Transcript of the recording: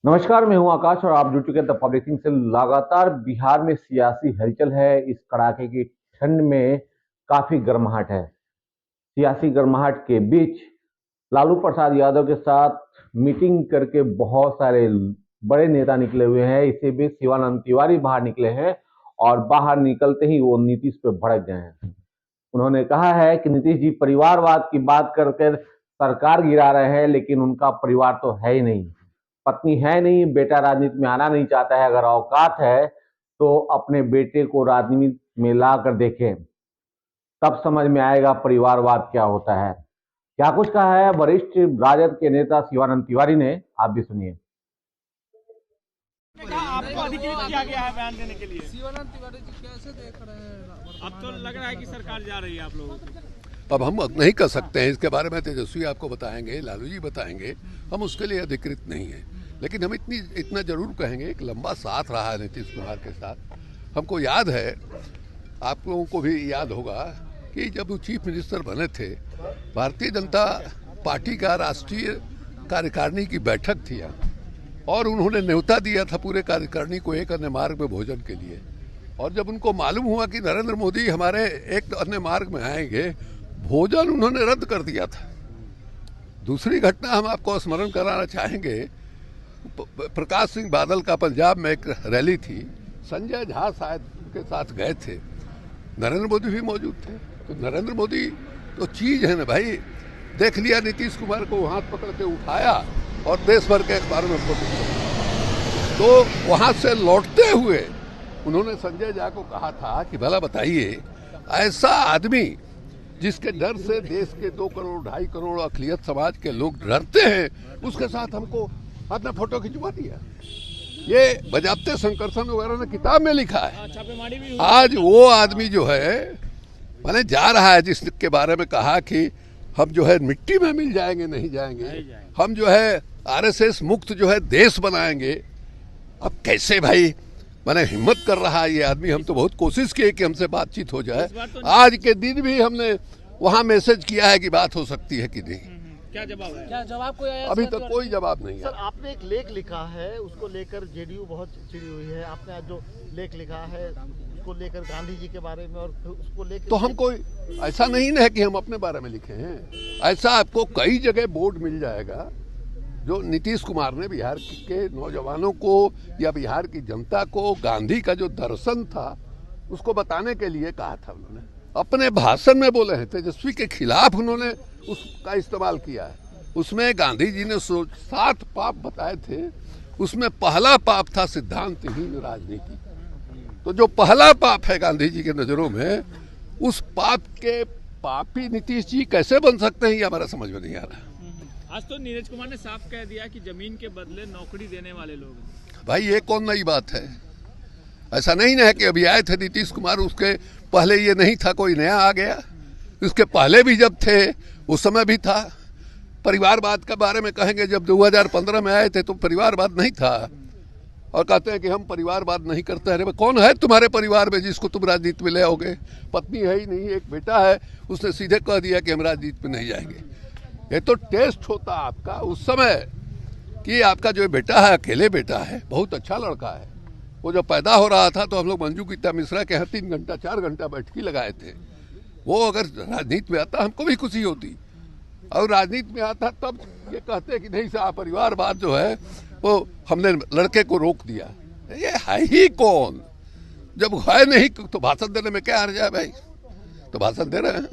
नमस्कार, मैं हूं आकाश और आप जुड़ चुके हैं द पब्लिक थिंक से। लगातार बिहार में सियासी हलचल है। इस कड़ाके की ठंड में काफी गर्माहट है। सियासी गर्माहट के बीच लालू प्रसाद यादव के साथ मीटिंग करके बहुत सारे बड़े नेता निकले हुए हैं। इसी बीच शिवानंद तिवारी बाहर निकले हैं और बाहर निकलते ही वो नीतीश पे भड़क गए हैं। उन्होंने कहा है कि नीतीश जी परिवारवाद की बात करके सरकार गिरा रहे हैं, लेकिन उनका परिवार तो है ही नहीं, पत्नी है नहीं, बेटा राजनीति में आना नहीं चाहता है। अगर औकात है तो अपने बेटे को राजनीति में ला कर देखें, तब समझ में आएगा परिवारवाद क्या होता है। क्या कुछ कहा है वरिष्ठ राजद के नेता शिवानंद तिवारी ने, आप भी सुनिए। आपको अधिकृत किया गया है बयान देने के लिए। शिवानंद तिवारी जी कैसे देख रहे हैं? अब तो लग रहा है कि सरकार जा रही है आप लोगों को। अब हम नहीं कर सकते हैं, इसके बारे में तेजस्वी आपको बताएंगे, लालू जी बताएंगे, हम उसके लिए अधिकृत नहीं है। लेकिन हम इतना जरूर कहेंगे, एक लंबा साथ रहा है नीतीश कुमार के साथ। हमको याद है, आप लोगों को भी याद होगा कि जब वो चीफ मिनिस्टर बने थे, भारतीय जनता पार्टी का राष्ट्रीय कार्यकारिणी की बैठक थी और उन्होंने न्योता दिया था पूरे कार्यकारिणी को एक अन्य मार्ग में भोजन के लिए। और जब उनको मालूम हुआ कि नरेंद्र मोदी हमारे एक अन्य मार्ग में आएंगे, भोजन उन्होंने रद्द कर दिया था। दूसरी घटना हम आपको स्मरण कराना चाहेंगे, प्रकाश सिंह बादल का पंजाब में एक रैली थी, संजय झा शायद उनके साथ गए थे, नरेंद्र मोदी भी मौजूद थे। तो नरेंद्र मोदी तो चीज है ना भाई, देख लिया नीतीश कुमार को, हाथ पकड़ के उठाया और देश भर के अखबारों में फोटो। तो वहां से लौटते हुए उन्होंने संजय झा को कहा था कि भला बताइए, ऐसा आदमी जिसके डर से देश के 2 करोड़ 2.5 करोड़ अखिलियत समाज के लोग डरते हैं, उसके साथ हमको अपना फोटो खिंचवा दिया। ये बजाते शंकरसन वगैरह ने किताब में लिखा है। छापेमारी भी आज वो आदमी जो है माने जा रहा है, जिसके बारे में कहा कि हम जो है मिट्टी में मिल जाएंगे, नहीं जाएंगे, हम जो है आरएसएस मुक्त जो है देश बनाएंगे। अब कैसे भाई मैंने हिम्मत कर रहा है ये आदमी। हम तो बहुत कोशिश किए कि हमसे बातचीत हो जाए। आज के दिन भी हमने वहां मैसेज किया है कि बात हो सकती है कि नहीं। क्या जवाब है? क्या जवाब कोई आया? अभी तक कोई जवाब नहीं है। सर, आपने एक लेख लिखा है, उसको लेकर जेडीयू बहुत चिड़ी हुई है। आपने आज जो लेख लिखा है उसको लेकर गांधी जी के बारे में, और उसको लेकर तो हम कोई ऐसा नहीं है कि हम अपने बारे में लिखे हैं। ऐसा आपको कई जगह बोर्ड मिल जाएगा जो नीतीश कुमार ने बिहार के नौजवानों को या बिहार की जनता को गांधी का जो दर्शन था उसको बताने के लिए कहा था। उन्होंने अपने भाषण में बोले हैं, तेजस्वी के खिलाफ उन्होंने उसका इस्तेमाल किया है। उसमें गांधी जी ने 7 पाप बताए थे, उसमें पहला पाप था सिद्धांतहीन राजनीति। तो जो पहला पाप है गांधी जी के नजरों में, उस पाप के पापी नीतीश जी कैसे बन सकते हैं, ये हमारा समझ में नहीं आ रहा। आज तो नीरज कुमार ने साफ कह दिया कि जमीन के बदले नौकरी देने वाले लोग हैं। भाई ये कौन नई बात है? ऐसा नहीं है कि अभी आए थे नीतीश कुमार, उसके पहले ये नहीं था, कोई नया आ गया। उसके पहले भी जब थे उस समय भी था। परिवारवाद के बारे में कहेंगे, जब 2015 में आए थे तो परिवारवाद नहीं था, और कहते हैं कि हम परिवारवाद नहीं करते हैं। कौन है तुम्हारे परिवार में जिसको तुम राजनीति में ले आओगे? पत्नी है ही नहीं, एक बेटा है, उसने सीधे कह दिया कि हम राजनीति में नहीं जाएंगे। ये तो टेस्ट होता आपका उस समय कि आपका जो बेटा है अकेले बेटा है, बहुत अच्छा लड़का है। वो जब पैदा हो रहा था तो हम लोग मंजू गीता मिश्रा के यहाँ 3 घंटा 4 घंटा बैठकी लगाए थे। वो अगर राजनीति में आता हमको भी खुशी होती, और राजनीति में आता तब ये कहते कि नहीं साहब परिवारवाद जो है वो हमने लड़के को रोक दिया। ये है ही कौन? जब है नहीं तो भाषण देने में क्या हर्ज है भाई? तो भाषण दे रहे हैं।